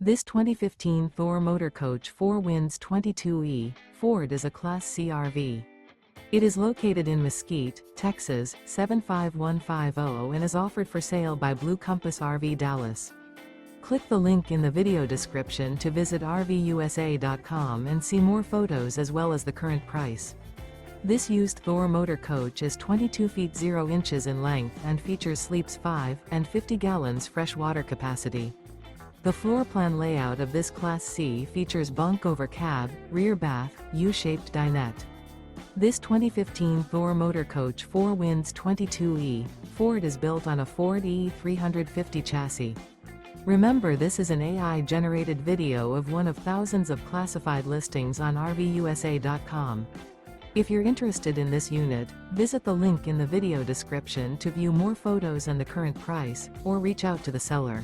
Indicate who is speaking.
Speaker 1: This 2015 Thor Motor Coach 4 Winds 22E Ford is a Class C RV. It is located in Mesquite, Texas, 75150 and is offered for sale by Blue Compass RV Dallas. Click the link in the video description to visit RVUSA.com and see more photos as well as the current price. This used Thor motor coach is 22 feet 0 inches in length and features sleeps 5 and 50 gallons fresh water capacity. The floor plan layout of this Class C features bunk over cab, rear bath, U-shaped dinette. This 2015 Thor Motor Coach 4 Winds 22E Ford is built on a Ford E350 chassis. Remember, this is an AI-generated video of one of thousands of classified listings on RVUSA.com. If you're interested in this unit, visit the link in the video description to view more photos and the current price, or reach out to the seller.